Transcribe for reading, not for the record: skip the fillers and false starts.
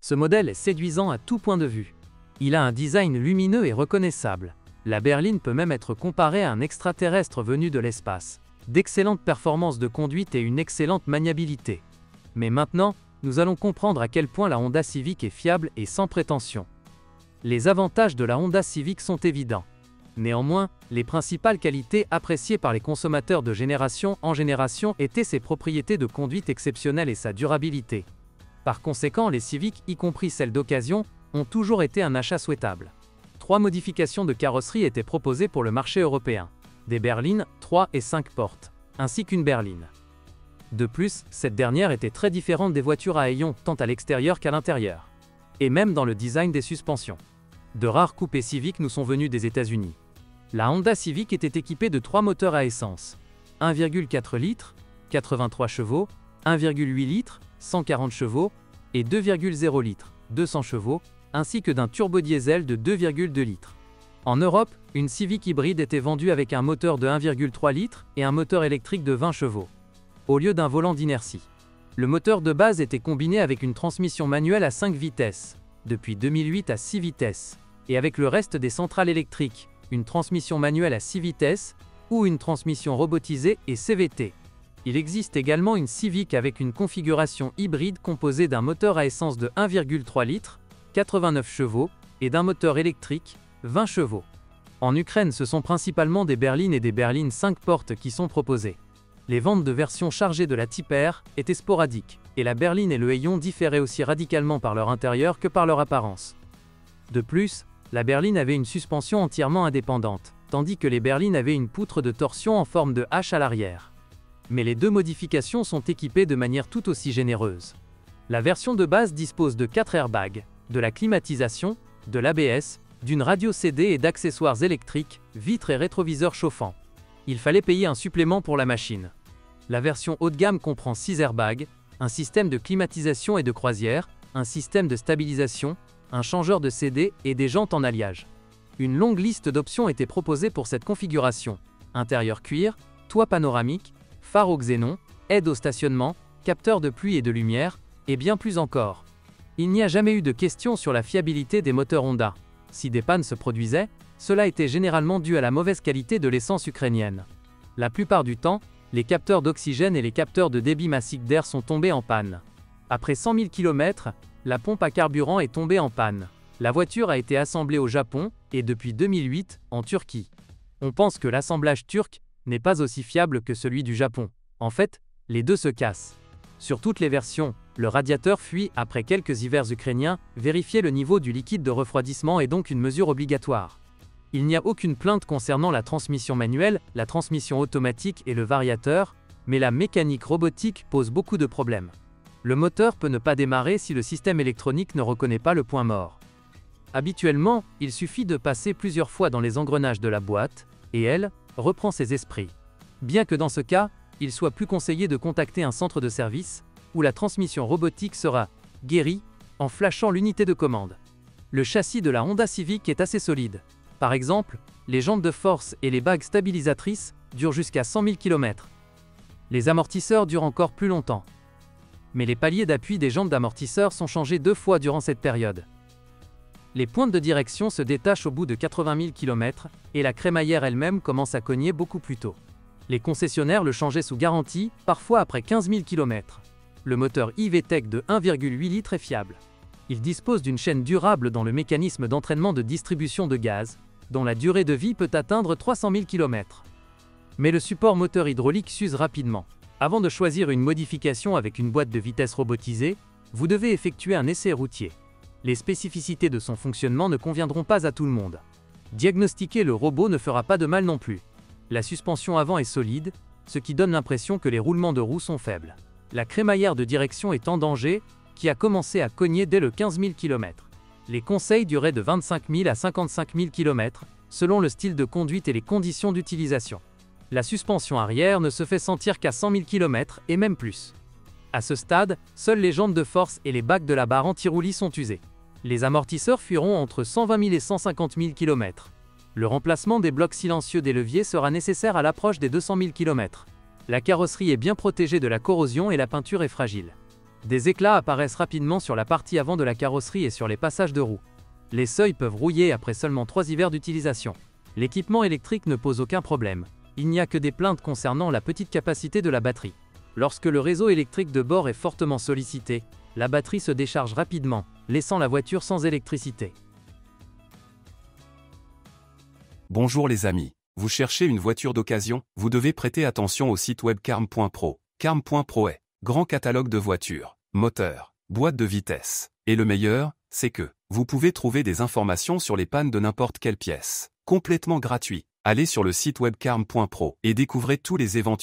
Ce modèle est séduisant à tout point de vue. Il a un design lumineux et reconnaissable. La berline peut même être comparée à un extraterrestre venu de l'espace. D'excellentes performances de conduite et une excellente maniabilité. Mais maintenant, nous allons comprendre à quel point la Honda Civic est fiable et sans prétention. Les avantages de la Honda Civic sont évidents. Néanmoins, les principales qualités appréciées par les consommateurs de génération en génération étaient ses propriétés de conduite exceptionnelles et sa durabilité. Par conséquent, les Civic, y compris celles d'occasion, ont toujours été un achat souhaitable. 3 modifications de carrosserie étaient proposées pour le marché européen. Des berlines, 3 et 5 portes, ainsi qu'une berline. De plus, cette dernière était très différente des voitures à ayons, tant à l'extérieur qu'à l'intérieur. Et même dans le design des suspensions. De rares coupés Civic nous sont venus des États-Unis. La Honda Civic était équipée de 3 moteurs à essence. 1,4 litres, 83 chevaux, 1,8 litres, 140 chevaux, et 2,0 litres, 200 chevaux, ainsi que d'un turbodiesel de 2,2 litres. En Europe, une Civic hybride était vendue avec un moteur de 1,3 litres et un moteur électrique de 20 chevaux, au lieu d'un volant d'inertie. Le moteur de base était combiné avec une transmission manuelle à 5 vitesses, depuis 2008 à 6 vitesses, et avec le reste des centrales électriques, une transmission manuelle à 6 vitesses, ou une transmission robotisée et CVT. Il existe également une Civic avec une configuration hybride composée d'un moteur à essence de 1,3 litres, 89 chevaux, et d'un moteur électrique, 20 chevaux. En Ukraine, ce sont principalement des berlines et des berlines 5 portes qui sont proposées. Les ventes de versions chargées de la Type R étaient sporadiques, et la berline et le hayon différaient aussi radicalement par leur intérieur que par leur apparence. De plus, la berline avait une suspension entièrement indépendante, tandis que les berlines avaient une poutre de torsion en forme de H à l'arrière. Mais les 2 modifications sont équipées de manière tout aussi généreuse. La version de base dispose de 4 airbags, de la climatisation, de l'ABS, d'une radio CD et d'accessoires électriques, vitres et rétroviseurs chauffants. Il fallait payer un supplément pour la machine. La version haut de gamme comprend 6 airbags, un système de climatisation et de croisière, un système de stabilisation, un changeur de CD et des jantes en alliage. Une longue liste d'options était proposée pour cette configuration. Intérieur cuir, toit panoramique, phare au xénon, aide au stationnement, capteur de pluie et de lumière, et bien plus encore. Il n'y a jamais eu de question sur la fiabilité des moteurs Honda. Si des pannes se produisaient, cela était généralement dû à la mauvaise qualité de l'essence ukrainienne. La plupart du temps, les capteurs d'oxygène et les capteurs de débit massif d'air sont tombés en panne. Après 100 000 km, la pompe à carburant est tombée en panne. La voiture a été assemblée au Japon, et depuis 2008, en Turquie. On pense que l'assemblage turc n'est pas aussi fiable que celui du Japon. En fait, les deux se cassent. Sur toutes les versions, le radiateur fuit après quelques hivers ukrainiens, vérifier le niveau du liquide de refroidissement est donc une mesure obligatoire. Il n'y a aucune plainte concernant la transmission manuelle, la transmission automatique et le variateur, mais la mécanique robotique pose beaucoup de problèmes. Le moteur peut ne pas démarrer si le système électronique ne reconnaît pas le point mort. Habituellement, il suffit de passer plusieurs fois dans les engrenages de la boîte, et elle reprend ses esprits. Bien que dans ce cas, il soit plus conseillé de contacter un centre de service, où la transmission robotique sera guérie en flashant l'unité de commande. Le châssis de la Honda Civic est assez solide. Par exemple, les jantes de force et les bagues stabilisatrices durent jusqu'à 100 000 km. Les amortisseurs durent encore plus longtemps. Mais les paliers d'appui des jantes d'amortisseurs sont changés 2 fois durant cette période. Les pointes de direction se détachent au bout de 80 000 km, et la crémaillère elle-même commence à cogner beaucoup plus tôt. Les concessionnaires le changeaient sous garantie, parfois après 15 000 km. Le moteur iVTEC de 1,8 litres est fiable. Il dispose d'une chaîne durable dans le mécanisme d'entraînement de distribution de gaz, dont la durée de vie peut atteindre 300 000 km. Mais le support moteur hydraulique s'use rapidement. Avant de choisir une modification avec une boîte de vitesse robotisée, vous devez effectuer un essai routier. Les spécificités de son fonctionnement ne conviendront pas à tout le monde. Diagnostiquer le robot ne fera pas de mal non plus. La suspension avant est solide, ce qui donne l'impression que les roulements de roues sont faibles. La crémaillère de direction est en danger, qui a commencé à cogner dès le 15 000 km. Les conseils duraient de 25 000 à 55 000 km, selon le style de conduite et les conditions d'utilisation. La suspension arrière ne se fait sentir qu'à 100 000 km et même plus. À ce stade, seules les jantes de force et les bacs de la barre anti-roulis sont usés. Les amortisseurs fuiront entre 120 000 et 150 000 km. Le remplacement des blocs silencieux des leviers sera nécessaire à l'approche des 200 000 km. La carrosserie est bien protégée de la corrosion et la peinture est fragile. Des éclats apparaissent rapidement sur la partie avant de la carrosserie et sur les passages de roues. Les seuils peuvent rouiller après seulement 3 hivers d'utilisation. L'équipement électrique ne pose aucun problème. Il n'y a que des plaintes concernant la petite capacité de la batterie. Lorsque le réseau électrique de bord est fortement sollicité, la batterie se décharge rapidement, laissant la voiture sans électricité. Bonjour les amis. Vous cherchez une voiture d'occasion? Vous devez prêter attention au site web carm.pro. Carm.pro est grand catalogue de voitures, moteurs, boîtes de vitesse. Et le meilleur, c'est que vous pouvez trouver des informations sur les pannes de n'importe quelle pièce. Complètement gratuit. Allez sur le site web carm.pro et découvrez tous les éventuels